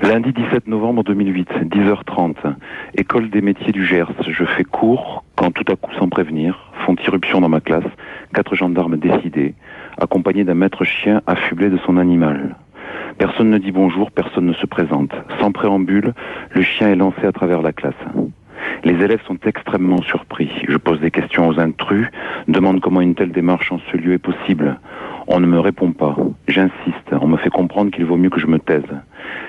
Lundi 17 novembre 2008, 10h30, École des métiers du Gers. Je fais cours quand tout à coup, sans prévenir, font irruption dans ma classe, 4 gendarmes décidés, accompagnés d'un maître chien affublé de son animal. Personne ne dit bonjour, personne ne se présente. Sans préambule, le chien est lancé à travers la classe. Les élèves sont extrêmement surpris. Je pose des questions aux intrus, demande comment une telle démarche en ce lieu est possible. On ne me répond pas. J'insiste. On me fait comprendre qu'il vaut mieux que je me taise.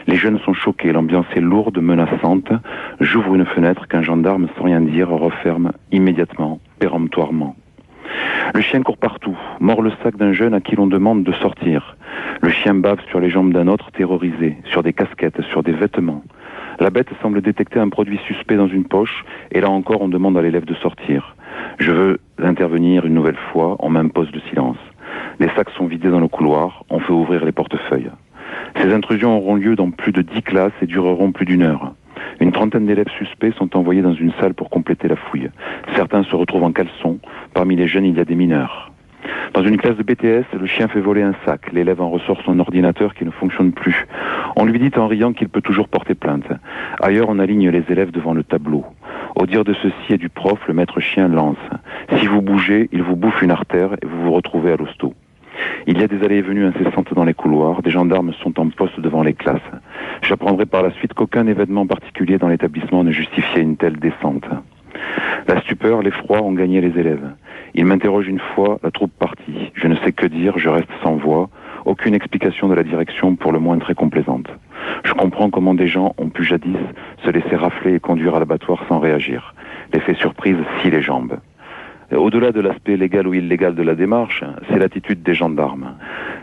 Les jeunes sont choqués. L'ambiance est lourde, menaçante. J'ouvre une fenêtre qu'un gendarme, sans rien dire, referme immédiatement, péremptoirement. Le chien court partout, mord le sac d'un jeune à qui l'on demande de sortir. Le chien bave sur les jambes d'un autre terrorisé, sur des casquettes, sur des vêtements. La bête semble détecter un produit suspect dans une poche, et là encore on demande à l'élève de sortir. Je veux intervenir une nouvelle fois, on m'impose le silence. Les sacs sont vidés dans le couloir, on fait ouvrir les portefeuilles. Ces intrusions auront lieu dans plus de 10 classes et dureront plus d'1 heure. Une trentaine d'élèves suspects sont envoyés dans une salle pour compléter la fouille. Certains se retrouvent en caleçon. Parmi les jeunes, il y a des mineurs. Dans une classe de BTS, le chien fait voler un sac. L'élève en ressort son ordinateur qui ne fonctionne plus. On lui dit en riant qu'il peut toujours porter plainte. Ailleurs, on aligne les élèves devant le tableau. Au dire de ceci et du prof, le maître chien lance. Si vous bougez, il vous bouffe une artère et vous vous retrouvez à l'hosto. Il y a des allées et venues incessantes dans les couloirs, des gendarmes sont en poste devant les classes. J'apprendrai par la suite qu'aucun événement particulier dans l'établissement ne justifiait une telle descente. La stupeur, l'effroi ont gagné les élèves. Ils m'interrogent une fois, la troupe partie. Je ne sais que dire, je reste sans voix. Aucune explication de la direction, pour le moins très complaisante. Je comprends comment des gens ont pu jadis se laisser rafler et conduire à l'abattoir sans réagir. L'effet surprise scie les jambes. Au-delà de l'aspect légal ou illégal de la démarche, c'est l'attitude des gendarmes.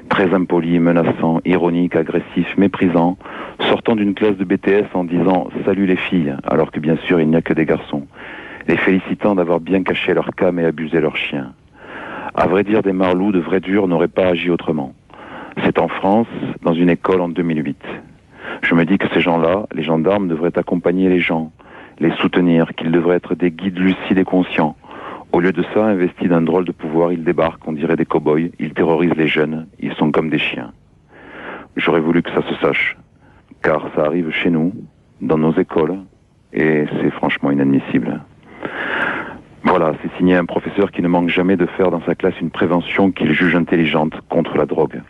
Très impoli, menaçant, ironique, agressif, méprisant, sortant d'une classe de BTS en disant « Salut les filles », alors que bien sûr il n'y a que des garçons. Les félicitant d'avoir bien caché leur cam et abusé leur chien. À vrai dire, des marlous de vrais durs n'auraient pas agi autrement. C'est en France, dans une école en 2008. Je me dis que ces gens-là, les gendarmes, devraient accompagner les gens, les soutenir, qu'ils devraient être des guides lucides et conscients. Au lieu de ça, investis d'un drôle de pouvoir, ils débarquent, on dirait des cow-boys, ils terrorisent les jeunes, ils sont comme des chiens. J'aurais voulu que ça se sache, car ça arrive chez nous, dans nos écoles, et c'est franchement inadmissible. Voilà, c'est signé un professeur qui ne manque jamais de faire dans sa classe une prévention qu'il juge intelligente contre la drogue.